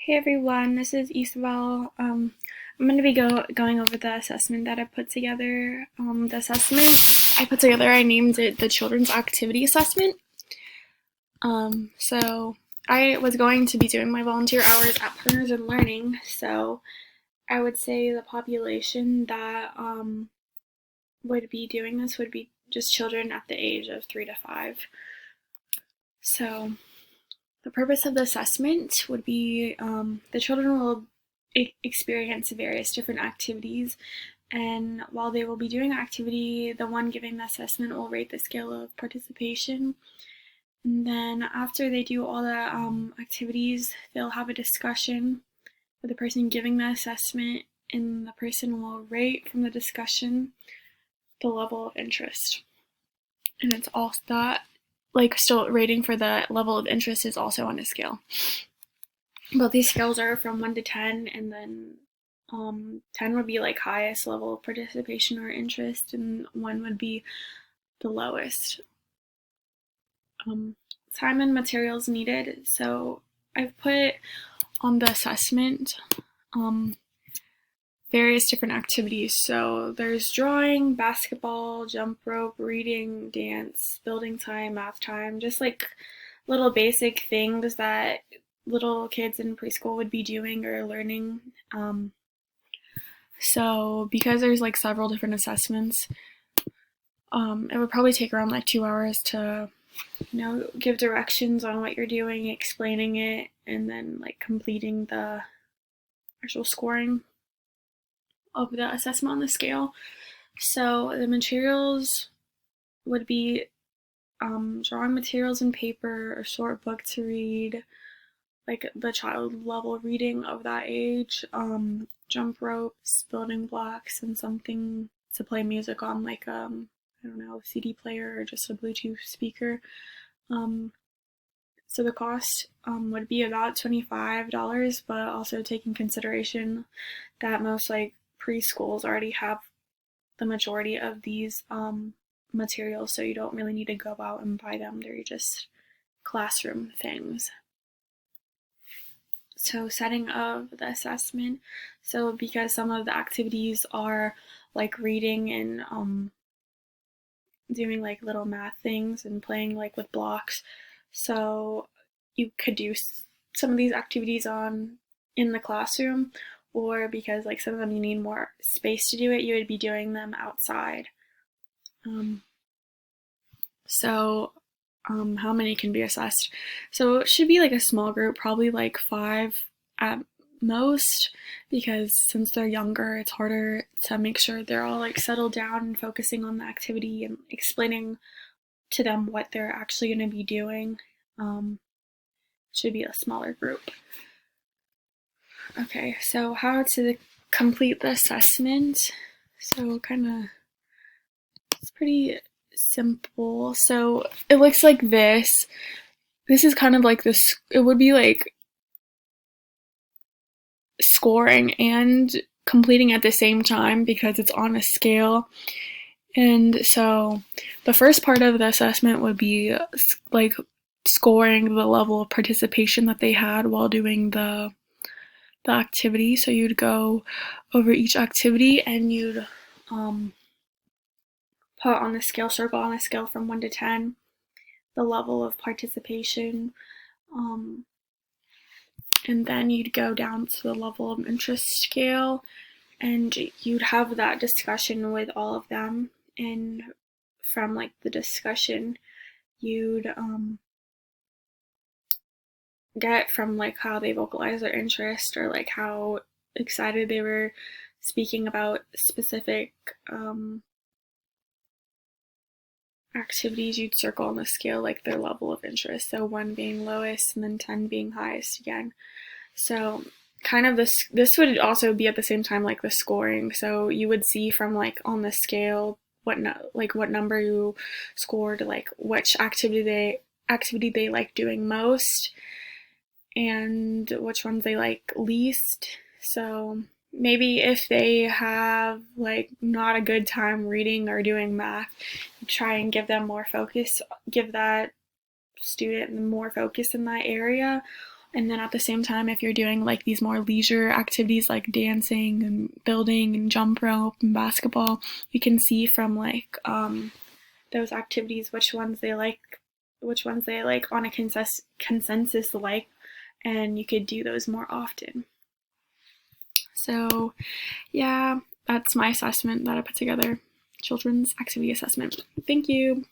Hey everyone, this is Isabel. I'm going to be going over the assessment that I put together. The assessment I put together, I named it the Children's Activity Assessment. So I was going to be doing my volunteer hours at Partners in Learning, so I would say the population that would be doing this would be just children at the age of 3 to 5. So the purpose of the assessment would be the children will experience various different activities, and while they will be doing activity, the one giving the assessment will rate the scale of participation. And then after they do all the activities, they'll have a discussion with the person giving the assessment, and the person will rate from the discussion the level of interest. And it's also that, like, still rating for the level of interest is also on a scale. But these scales are from 1 to 10, and then 10 would be like highest level of participation or interest, and 1 would be the lowest. Time and materials needed. So I've put on the assessment various different activities. So there's drawing, basketball, jump rope, reading, dance, building time, math time, just like little basic things that little kids in preschool would be doing or learning. So because there's like several different assessments, it would probably take around like 2 hours to, give directions on what you're doing, explaining it, and then like completing the actual scoring of the assessment on the scale. So the materials would be drawing materials and paper, a short book to read, like the child level reading of that age, jump ropes, building blocks, and something to play music on, like I don't know, a CD player or just a Bluetooth speaker. So the cost would be about $25, but also take in consideration that most like preschools already have the majority of these materials, so you don't really need to go out and buy them. They're just classroom things. So setting of the assessment. So because some of the activities are like reading and doing like little math things and playing like with blocks, so you could do some of these activities in the classroom, or because like some of them you need more space to do it, you would be doing them outside. How many can be assessed? So it should be like a small group, probably like 5 at most, because since they're younger, it's harder to make sure they're all like settled down and focusing on the activity and explaining to them what they're actually going to be doing. Should be a smaller group. Okay, so how to complete the assessment. So it's pretty simple. So it looks like this. This is kind of like this, it would be like scoring and completing at the same time because it's on a scale. And so the first part of the assessment would be like scoring the level of participation that they had while doing the activity. So you'd go over each activity and you'd put on the scale, circle on a scale from 1 to 10, the level of participation, and then you'd go down to the level of interest scale, and you'd have that discussion with all of them, and from like the discussion, you'd get from like how they vocalize their interest or like how excited they were speaking about specific activities. You'd circle on the scale like their level of interest, so 1 being lowest and then 10 being highest again. So kind of this would also be at the same time like the scoring, so you would see from like on the scale what number you scored, like which activity they like doing most and which ones they like least. So maybe if they have like not a good time reading or doing math, try and give them more focus, give that student more focus in that area. And then at the same time, if you're doing like these more leisure activities like dancing and building and jump rope and basketball, you can see from like those activities which ones they like on a consensus like, and you could do those more often. So yeah, that's my assessment that I put together, children's activity assessment. Thank you.